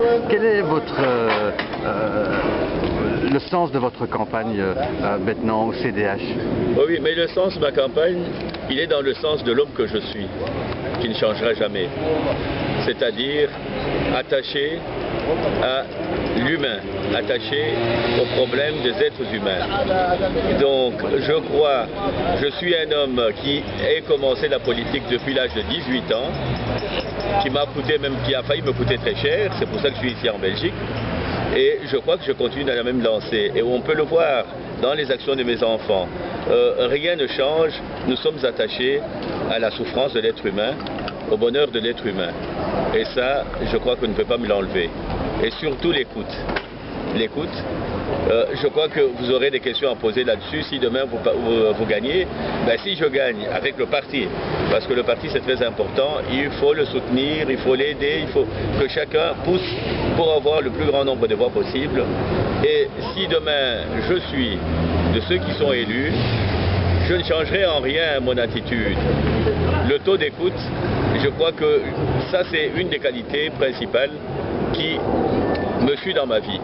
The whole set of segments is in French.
Quel est le sens de votre campagne maintenant au CDH? Oui, mais le sens de ma campagne, il est dans le sens de l'homme que je suis, qui ne changera jamais. C'est-à-dire attaché à l'humain, attaché aux problèmes des êtres humains. Donc, je suis un homme qui a commencé la politique depuis l'âge de 18 ans, qui a failli me coûter très cher, c'est pour ça que je suis ici en Belgique. Et je crois que je continue dans la même lancée. Et on peut le voir dans les actions de mes enfants. Rien ne change, nous sommes attachés à la souffrance de l'être humain, au bonheur de l'être humain. Et ça, je crois qu'on ne peut pas me l'enlever. Et surtout l'écoute. L'écoute. Je crois que vous aurez des questions à poser là-dessus. Si demain vous gagnez, si je gagne avec le parti, parce que le parti c'est très important, il faut le soutenir, il faut l'aider, il faut que chacun pousse pour avoir le plus grand nombre de voix possible. Et si demain je suis de ceux qui sont élus, je ne changerai en rien mon attitude. Le taux d'écoute, je crois que ça c'est une des qualités principales qui me suit dans ma vie.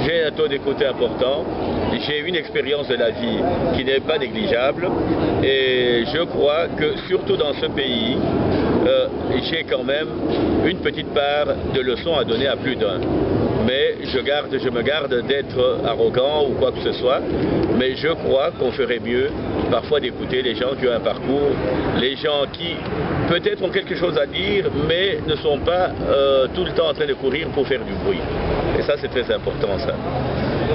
J'ai un taux d'écoute important, j'ai une expérience de la vie qui n'est pas négligeable et je crois que surtout dans ce pays, j'ai quand même une petite part de leçons à donner à plus d'un. Mais je me garde d'être arrogant ou quoi que ce soit, mais je crois qu'on ferait mieux parfois d'écouter les gens qui ont un parcours, les gens qui peut-être ont quelque chose à dire, mais ne sont pas tout le temps en train de courir pour faire du bruit. Et ça, c'est très important, ça.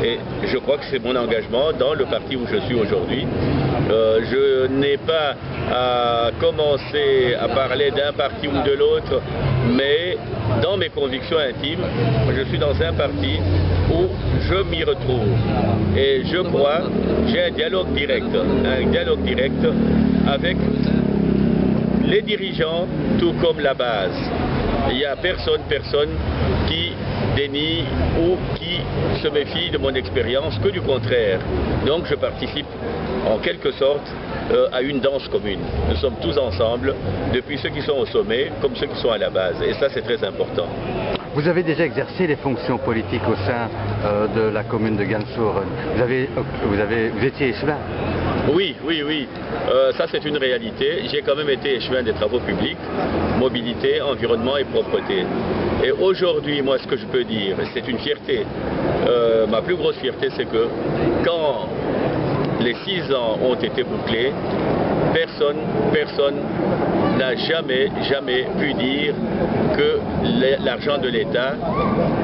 Et je crois que c'est mon engagement dans le parti où je suis aujourd'hui. Je n'ai pas à commencer à parler d'un parti ou de l'autre, mais dans mes convictions intimes, je suis dans un parti où je m'y retrouve. Et je crois, j'ai un dialogue direct avec les dirigeants, tout comme la base. Il n'y a personne qui dénie ou qui se méfie de mon expérience, que du contraire. Donc je participe en quelque sorte à une danse commune. Nous sommes tous ensemble, depuis ceux qui sont au sommet comme ceux qui sont à la base. Et ça c'est très important. Vous avez déjà exercé les fonctions politiques au sein de la commune de Gansour. Vous étiez échevin? Oui. Ça c'est une réalité. J'ai quand même été échevin des travaux publics, mobilité, environnement et propreté. Et aujourd'hui, moi ce que je peux dire, c'est une fierté. Ma plus grosse fierté, c'est que quand les 6 ans ont été bouclés, personne n'a jamais pu dire que l'argent de l'État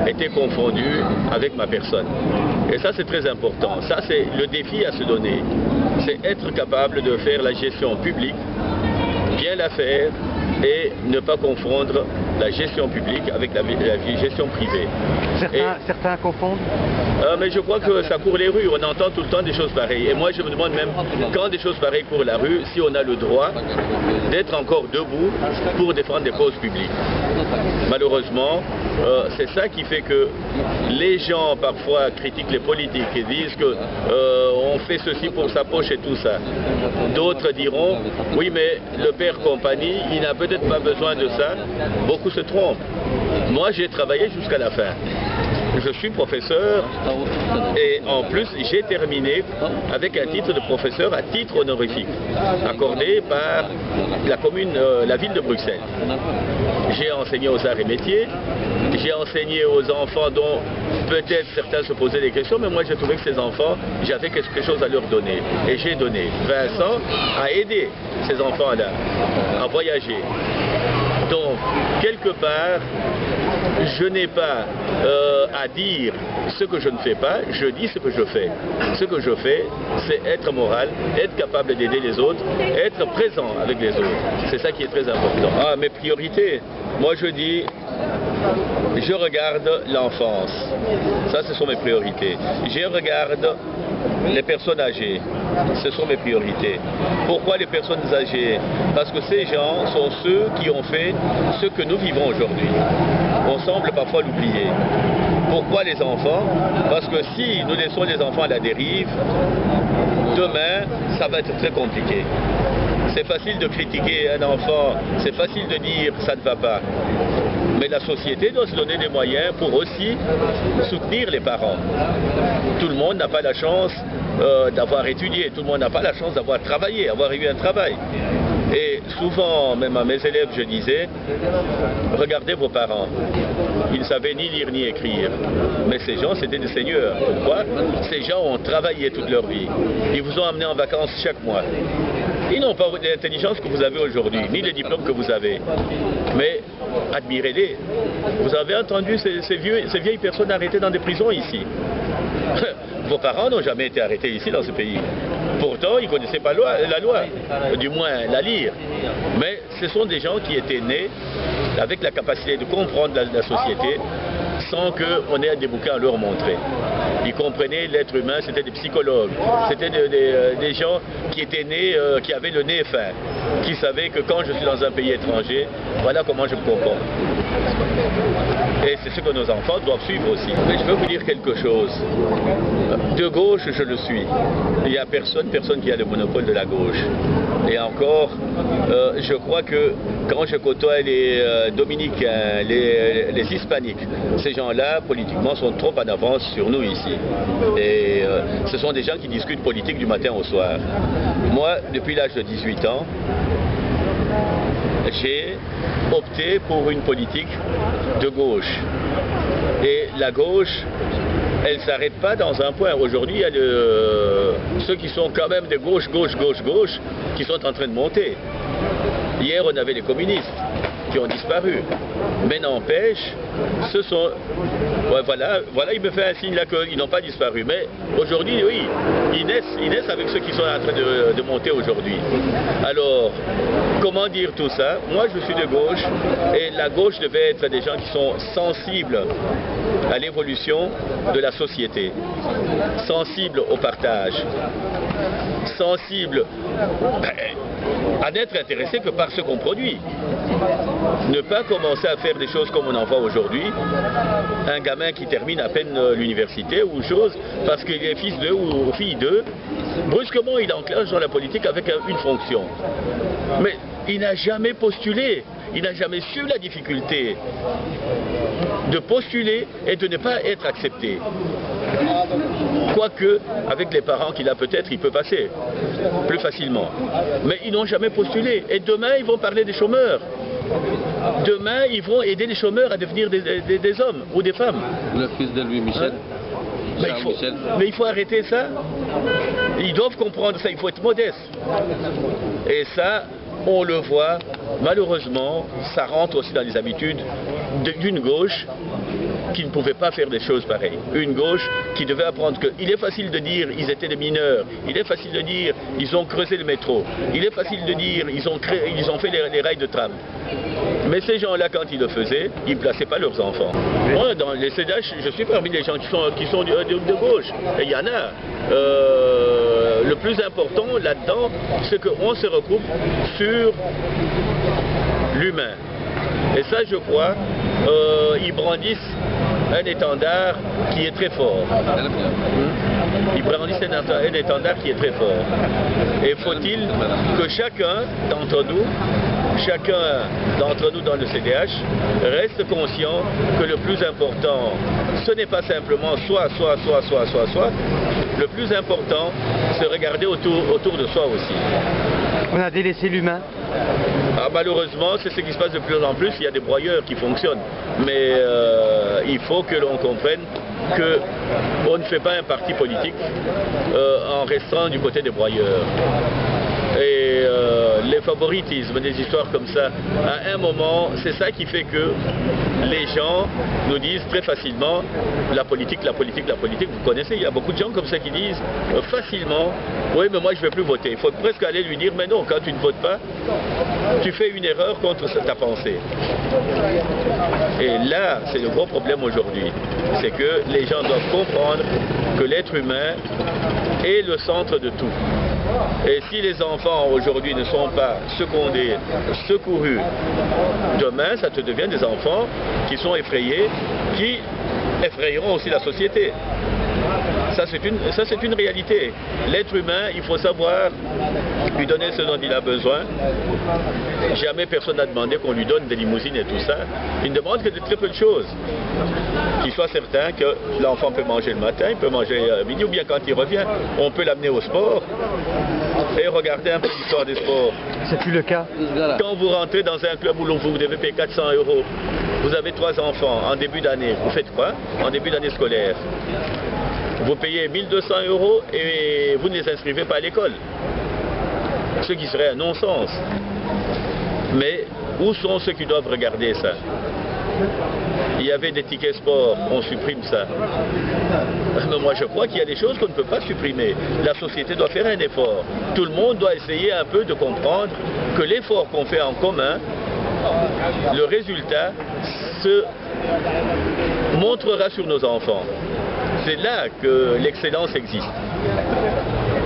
était confondu avec ma personne. Et ça c'est très important. Ça c'est le défi à se donner. C'est être capable de faire la gestion publique, bien la faire et ne pas confondre la gestion publique avec la gestion privée. Certains confondent? Mais je crois que ça court les rues, on entend tout le temps des choses pareilles. Et moi je me demande même, quand des choses pareilles courent la rue, si on a le droit d'être encore debout pour défendre des causes publiques. Malheureusement, c'est ça qui fait que les gens parfois critiquent les politiques et disent que on fait ceci pour sa poche et tout ça. D'autres diront, oui mais le père compagnie, il n'a peut-être pas besoin de ça. Beaucoup se trompent. Moi j'ai travaillé jusqu'à la fin. Je suis professeur et en plus j'ai terminé avec un titre de professeur à titre honorifique accordé par la ville de Bruxelles. J'ai enseigné aux arts et métiers, j'ai enseigné aux enfants dont peut-être certains se posaient des questions, mais moi j'ai trouvé que ces enfants, j'avais quelque chose à leur donner. Et j'ai donné. Vincent a aidé ces enfants-là à voyager. Donc, quelque part, je n'ai pas à dire ce que je ne fais pas, je dis ce que je fais. Ce que je fais, c'est être moral, être capable d'aider les autres, être présent avec les autres. C'est ça qui est très important. Ah, mes priorités, moi je dis, je regarde l'enfance. Ça, ce sont mes priorités. Je regarde les personnes âgées. Ce sont mes priorités. Pourquoi les personnes âgées? Parce que ces gens sont ceux qui ont fait ce que nous vivons aujourd'hui. On semble parfois l'oublier. Pourquoi les enfants? Parce que si nous laissons les enfants à la dérive, demain, ça va être très compliqué. C'est facile de critiquer un enfant, c'est facile de dire ça ne va pas. Mais la société doit se donner des moyens pour aussi soutenir les parents. Tout le monde n'a pas la chance d'avoir étudié, tout le monde n'a pas la chance d'avoir travaillé, avoir eu un travail. Et souvent, même à mes élèves, je disais, regardez vos parents. Ils ne savaient ni lire ni écrire. Mais ces gens, c'était des seigneurs. Pourquoi? Ces gens ont travaillé toute leur vie. Ils vous ont amené en vacances chaque mois. Ils n'ont pas l'intelligence que vous avez aujourd'hui, ni les diplômes que vous avez. Mais admirez-les. Vous avez entendu ces vieilles personnes arrêtées dans des prisons ici. Vos parents n'ont jamais été arrêtés ici dans ce pays. Pourtant, ils ne connaissaient pas la loi, du moins la lire. Mais ce sont des gens qui étaient nés avec la capacité de comprendre la société sans qu'on ait des bouquins à leur montrer. Ils comprenaient l'être humain, c'était des psychologues, c'était des gens qui étaient nés, qui avaient le nez fin, qui savaient que quand je suis dans un pays étranger, voilà comment je me comporte. Et c'est ce que nos enfants doivent suivre aussi. Mais je veux vous dire quelque chose. De gauche, je le suis. Il n'y a personne qui a le monopole de la gauche. Et encore, je crois que quand je côtoie les Dominicains, les Hispaniques, ces gens-là, politiquement, sont trop en avance sur nous ici. Et ce sont des gens qui discutent politique du matin au soir. Moi, depuis l'âge de 18 ans, j'ai opté pour une politique de gauche. Et la gauche, elle ne s'arrête pas dans un point. Aujourd'hui, il y a ceux qui sont quand même de gauche, qui sont en train de monter. Hier, on avait les communistes qui ont disparu. Mais n'empêche, ce sont... Ouais, voilà, il me fait un signe là qu'ils n'ont pas disparu. Mais aujourd'hui, oui, ils naissent avec ceux qui sont en train de monter aujourd'hui. Alors, comment dire tout ça? Moi, je suis de gauche, et la gauche devait être des gens qui sont sensibles à l'évolution de la société, sensibles au partage, sensibles à n'être intéressés que par ce qu'on produit. Ne pas commencer à faire des choses comme on en voit aujourd'hui, un gamin qui termine à peine l'université ou chose, parce qu'il est fils d'eux ou fille d'eux, brusquement il enclenche dans la politique avec une fonction. Mais il n'a jamais postulé, il n'a jamais su la difficulté de postuler et de ne pas être accepté. Quoique, avec les parents qu'il a peut-être, il peut passer plus facilement. Mais ils n'ont jamais postulé. Et demain, ils vont parler des chômeurs. Demain, ils vont aider les chômeurs à devenir des hommes ou des femmes. Le fils de Louis Michel. Mais il faut arrêter ça. Ils doivent comprendre ça, il faut être modeste. Et ça, on le voit, malheureusement, ça rentre aussi dans les habitudes d'une gauche qui ne pouvait pas faire des choses pareilles. Une gauche qui devait apprendre qu'il est facile de dire ils étaient des mineurs, il est facile de dire ils ont creusé le métro, il est facile de dire ils ont fait les rails de tram. Mais ces gens-là, quand ils le faisaient, ils ne plaçaient pas leurs enfants. Moi, dans les CEDH, je suis parmi les gens qui sont de gauche. Et il y en a. Le plus important là-dedans, c'est qu'on se regroupe sur l'humain. Et ça, je crois, ils brandissent un étendard qui est très fort. Ils brandissent un étendard qui est très fort. Et faut-il que chacun d'entre nous dans le CDH reste conscient que le plus important, ce n'est pas simplement soit. Le plus important, c'est regarder autour de soi aussi. On a délaissé l'humain. Malheureusement, c'est ce qui se passe de plus en plus. Il y a des broyeurs qui fonctionnent. Mais il faut que l'on comprenne qu'on ne fait pas un parti politique en restant du côté des broyeurs. Et les favoritismes, des histoires comme ça, à un moment, c'est ça qui fait que les gens nous disent très facilement la politique, vous connaissez, il y a beaucoup de gens comme ça qui disent facilement, oui mais moi je ne vais plus voter. Il faut presque aller lui dire, mais non, quand tu ne votes pas, tu fais une erreur contre ta pensée. Et là, c'est le gros problème aujourd'hui, c'est que les gens doivent comprendre que l'être humain est le centre de tout. Et si les enfants aujourd'hui ne sont pas secondés, secourus, demain ça te devient des enfants qui sont effrayés, qui effrayeront aussi la société. Ça, c'est une réalité. L'être humain, il faut savoir lui donner ce dont il a besoin. Jamais personne n'a demandé qu'on lui donne des limousines et tout ça. Il ne demande que de très peu de choses. Qu'il soit certain que l'enfant peut manger le matin, il peut manger à midi, ou bien quand il revient, on peut l'amener au sport et regarder un peu l'histoire des sports. C'est plus le cas. Quand vous rentrez dans un club où vous devez payer 400 €, vous avez 3 enfants en début d'année, vous faites quoi? En début d'année scolaire, vous payez 1200 € et vous ne les inscrivez pas à l'école. Ce qui serait un non-sens. Mais où sont ceux qui doivent regarder ça? Il y avait des tickets sport, on supprime ça. Mais moi je crois qu'il y a des choses qu'on ne peut pas supprimer. La société doit faire un effort. Tout le monde doit essayer un peu de comprendre que l'effort qu'on fait en commun, le résultat se montrera sur nos enfants. C'est là que l'excellence existe.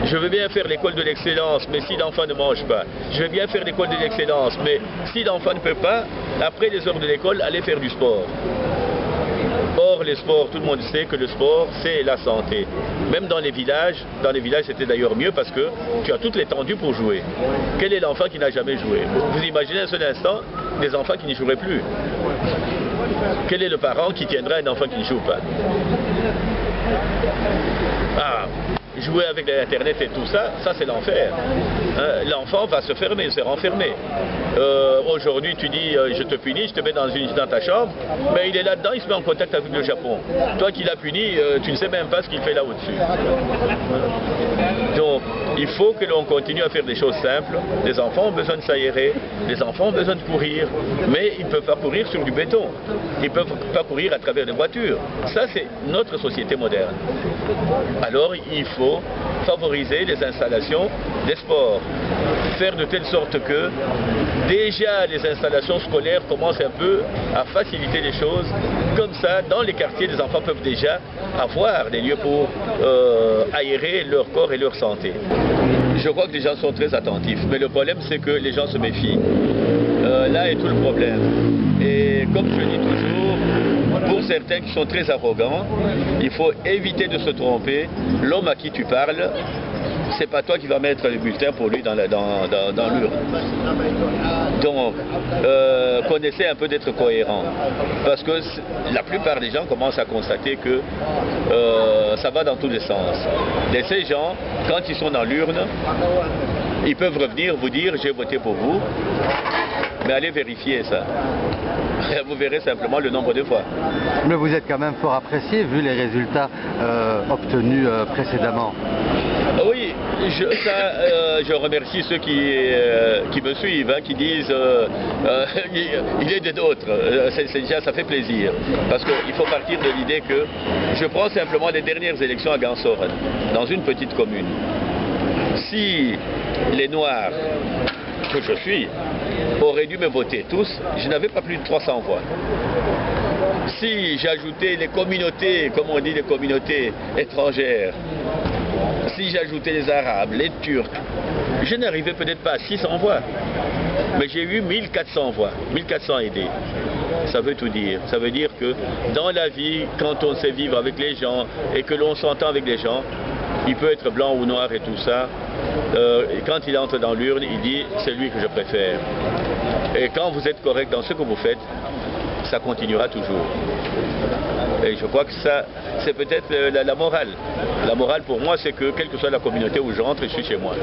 Je veux bien faire l'école de l'excellence, mais si l'enfant ne mange pas. Je veux bien faire l'école de l'excellence, mais si l'enfant ne peut pas, après les heures de l'école, aller faire du sport. Or, les sports, tout le monde sait que le sport, c'est la santé. Même dans les villages c'était d'ailleurs mieux parce que tu as toute l'étendue pour jouer. Quel est l'enfant qui n'a jamais joué? Vous imaginez un seul instant des enfants qui n'y joueraient plus. Quel est le parent qui tiendra un enfant qui ne joue pas? Jouer avec l'Internet et tout ça, ça c'est l'enfer. L'enfant va se fermer, se renfermer. Aujourd'hui tu dis je te punis, je te mets dans ta chambre, mais il est là-dedans, il se met en contact avec le Japon. Toi qui l'as puni, tu ne sais même pas ce qu'il fait là au-dessus. Donc il faut que l'on continue à faire des choses simples. Les enfants ont besoin de s'aérer, les enfants ont besoin de courir, mais ils ne peuvent pas courir sur du béton. Ils ne peuvent pas courir à travers des voitures. Ça c'est notre société moderne. Alors il faut favoriser les installations des sports, faire de telle sorte que déjà les installations scolaires commencent un peu à faciliter les choses. Comme ça, dans les quartiers, les enfants peuvent déjà avoir des lieux pour aérer leur corps et leur santé. Je crois que les gens sont très attentifs, mais le problème c'est que les gens se méfient. Là est tout le problème. Et comme je dis toujours, pour certains qui sont très arrogants, il faut éviter de se tromper. L'homme à qui tu parles, c'est pas toi qui vas mettre le bulletin pour lui dans l'urne. Donc, connaissez un peu d'être cohérent. Parce que la plupart des gens commencent à constater que ça va dans tous les sens. Et ces gens, quand ils sont dans l'urne, ils peuvent revenir vous dire j'ai voté pour vous, mais allez vérifier ça. Vous verrez simplement le nombre de fois. Mais vous êtes quand même fort apprécié vu les résultats obtenus précédemment. Oui, je remercie ceux qui me suivent, qui disent il est des nôtres. Déjà, ça fait plaisir. Parce qu'il faut partir de l'idée que je prends simplement les dernières élections à Gansoren, dans une petite commune. Si les Noirs que je suis auraient dû me voter tous, je n'avais pas plus de 300 voix. Si j'ajoutais les communautés, comme on dit, les communautés étrangères, si j'ajoutais les Arabes, les Turcs, je n'arrivais peut-être pas à 600 voix. Mais j'ai eu 1400 voix, 1400 aidés. Ça veut tout dire. Ça veut dire que dans la vie, quand on sait vivre avec les gens et que l'on s'entend avec les gens, il peut être blanc ou noir et tout ça. Et quand il entre dans l'urne, il dit c'est lui que je préfère. Et quand vous êtes correct dans ce que vous faites, ça continuera toujours. Et je crois que ça, c'est peut-être la morale. La morale pour moi, c'est que quelle que soit la communauté où je rentre, je suis chez moi.